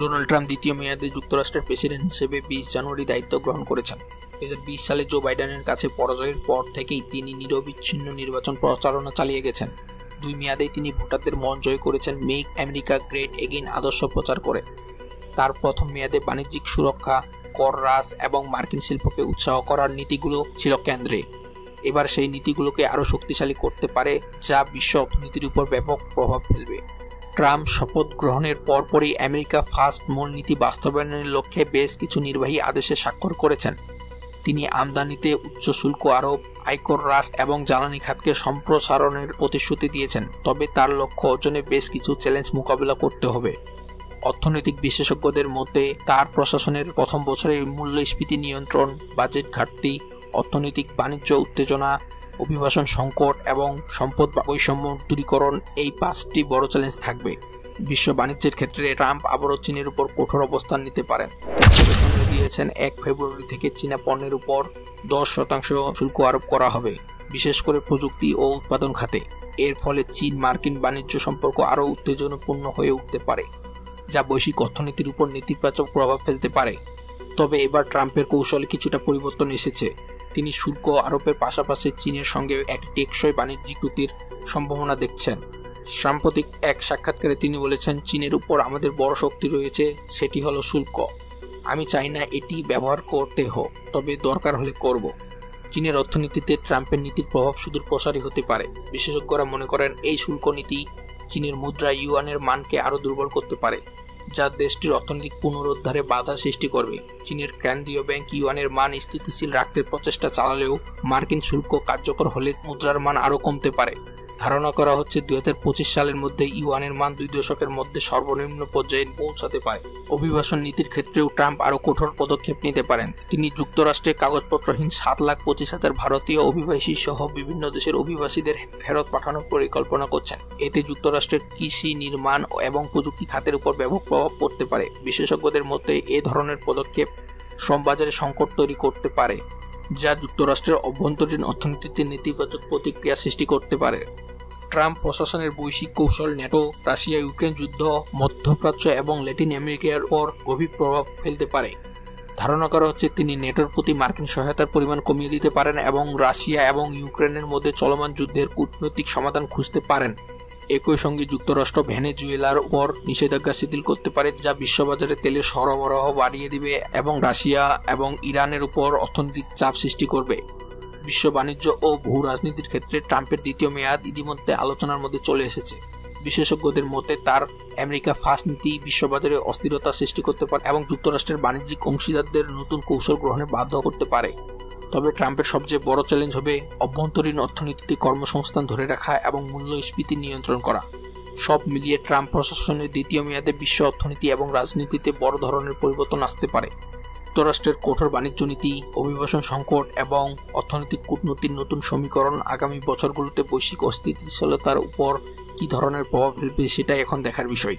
Donald Trump দ্বিতীয় মেয়াদে যুক্তরাষ্ট্রের প্রেসিডেন্ট হিসেবে 20 জানুয়ারি দায়িত্ব গ্রহণ করেছেন। 2020 সালে জো বাইডেনের কাছে পরাজয়ের পর থেকেই তিনি নিরবিচ্ছিন্ন নির্বাচন প্রচারণা চালিয়ে গেছেন। 2 মেয়াদেই তিনি ভোটারদের মন জয় করেছেন মেক আমেরিকা গ্রেট এগেইন আদর্শ প্রচার করে। তার প্রথম মেয়াদে বাণিজ্যিক সুরক্ষা, কর হ্রাস এবং মার্কিন শিল্পকে উৎসাহ করার নীতিগুলো ছিল কেন্দ্রে। এবার সেই নীতিগুলোকে আরও শক্তিশালী করতে পারে, যা বিশ্ব অর্থনীতির উপর ব্যাপক প্রভাব ফেলবে। ট্রাম্প শপথ গ্রহণের পরপরই আমেরিকা ফার্স্ট মূলনীতি বাস্তবায়নের লক্ষ্যে বেশ কিছু নির্বাহী আদেশে স্বাক্ষর করেছেন। তিনি আমদানিতে উচ্চ শুল্ক আরোপ, আয়কর হ্রাস এবং জ্বালানি খাতকে সম্প্রসারণের প্রতিশ্রুতি দিয়েছেন। তবে তার লক্ষ্য অর্জনে বেশ কিছু চ্যালেঞ্জ মোকাবিলা করতে হবে। অর্থনৈতিক বিশেষজ্ঞদের মতে তার প্রশাসনের প্রথম বছরে মূল্যস্ফীতি নিয়ন্ত্রণ, বাজেট ঘাটতি, অর্থনৈতিক বাণিজ্য উত্তেজনা, অভিবাসন সংকট এবং সম্পদ বৈষম্য দূরীকরণ এই 5টি বড় চ্যালেঞ্জ থাকবে। বিশ্ব বাণিজ্যের ক্ষেত্রে ট্রাম্প আবারও চীনের উপর কঠোর অবস্থান নিতে পারেন। তিনি দিয়েছেন 1 ফেব্রুয়ারি থেকে চীনা পণ্যের উপর 10% শুল্ক আরোপ করা হবে, বিশেষ করে প্রযুক্তি ও উৎপাদন খাতে। এর ফলে চীন মার্কিন বাণিজ্য সম্পর্ক আরও উত্তেজনাপূর্ণ হয়ে উঠতে পারে, যা বৈশ্বিক অর্থনীতির উপর নেতিবাচক প্রভাব ফেলতে পারে। তবে এবার ট্রাম্পের কৌশলে কিছুটা পরিবর্তন এসেছে। তিনি শুল্ক আরোপের পাশাপাশি চীনের সঙ্গে এক টেকসই বাণিজ্যিক চুক্তির সম্ভাবনা দেখছেন। সাম্প্রতিক এক সাক্ষাৎকারে তিনি বলেছেন, চীনের উপর আমাদের বড় শক্তি রয়েছে, সেটি হলো শুল্ক। আমি চাই না এটি ব্যবহার করতে হোক, তবে দরকার হলে করব। চীনের অর্থনীতিতে ট্রাম্পের নীতির প্রভাব সুদূর প্রসারী হতে পারে। বিশেষজ্ঞরা মনে করেন এই শুল্ক নীতি চীনের মুদ্রা ইউয়ানের মানকে আরও দুর্বল করতে পারে, যা দেশটির অর্থনৈতিক পুনরুদ্ধারে বাধা সৃষ্টি করবে। চীনের কেন্দ্রীয় ব্যাংক ইউয়ানের মান স্থিতিশীল রাখতে প্রচেষ্টা চালালেও মার্কিন শুল্ক কার্যকর হলে মুদ্রার মান আরও কমতে পারে। ধারণা করা হচ্ছে 2025 সালের মধ্যে ইউয়ানের মান 2 দশকের মধ্যে সর্বনিম্ন পর্যায়ে পৌঁছাতে পারে। অভিবাসন নীতির ক্ষেত্রেও ট্রাম্প আরও কঠোর পদক্ষেপ নিতে পারেন। তিনি যুক্তরাষ্ট্রে কাগজপত্রহীন 7,25,000 ভারতীয় অভিবাসী সহ বিভিন্ন দেশের অভিবাসীদের ফেরত পাঠানোর পরিকল্পনা করছেন। এতে যুক্তরাষ্ট্রের কৃষি, নির্মাণ এবং প্রযুক্তি খাতের উপর ব্যাপক প্রভাব পড়তে পারে। বিশেষজ্ঞদের মতে এ ধরনের পদক্ষেপ শ্রমবাজারে সংকট তৈরি করতে পারে, যা যুক্তরাষ্ট্রের অভ্যন্তরীণ অর্থনীতিতে নেতিবাচক প্রতিক্রিয়া সৃষ্টি করতে পারে। ট্রাম্প প্রশাসনের বৈশ্বিক কৌশল ন্যাটো, রাশিয়া ইউক্রেন যুদ্ধ, মধ্যপ্রাচ্য এবং ল্যাটিন আমেরিকার উপর গভীর প্রভাব ফেলতে পারে। ধারণা করা হচ্ছে তিনি ন্যাটোর প্রতি মার্কিন সহায়তার পরিমাণ কমিয়ে দিতে পারেন এবং রাশিয়া এবং ইউক্রেনের মধ্যে চলমান যুদ্ধের কূটনৈতিক সমাধান খুঁজতে পারেন। একই সঙ্গে যুক্তরাষ্ট্র ভেনেজুয়েলার উপর নিষেধাজ্ঞা শিথিল করতে পারে, যা বিশ্ববাজারে তেলের সরবরাহ বাড়িয়ে দিবে এবং রাশিয়া এবং ইরানের উপর অর্থনৈতিক চাপ সৃষ্টি করবে। বিশ্ব বাণিজ্য ও ভূ রাজনীতির ক্ষেত্রে ট্রাম্পের দ্বিতীয় মেয়াদ ইতিমধ্যে আলোচনার মধ্যে চলে এসেছে। বিশেষজ্ঞদের মতে তার আমেরিকা ফার্স্ট নীতি বিশ্ববাজারে অস্থিরতা সৃষ্টি করতে পারে এবং যুক্তরাষ্ট্রের বাণিজ্যিক অংশীদারদের নতুন কৌশল গ্রহণে বাধ্য করতে পারে। তবে ট্রাম্পের সবচেয়ে বড় চ্যালেঞ্জ হবে অভ্যন্তরীণ অর্থনীতিতে কর্মসংস্থান ধরে রাখা এবং মূল্যস্ফীতি নিয়ন্ত্রণ করা। সব মিলিয়ে ট্রাম্প প্রশাসনের দ্বিতীয় মেয়াদে বিশ্ব অর্থনীতি এবং রাজনীতিতে বড় ধরনের পরিবর্তন আসতে পারে। যুক্তরাষ্ট্রের কঠোর বাণিজ্য নীতি, অভিবাসন সংকট এবং অর্থনৈতিক কূটনীতির নতুন সমীকরণ আগামী বছরগুলোতে বৈশ্বিক অস্থিতিশীলতার উপর কী ধরনের প্রভাব ফেলবে সেটাই এখন দেখার বিষয়।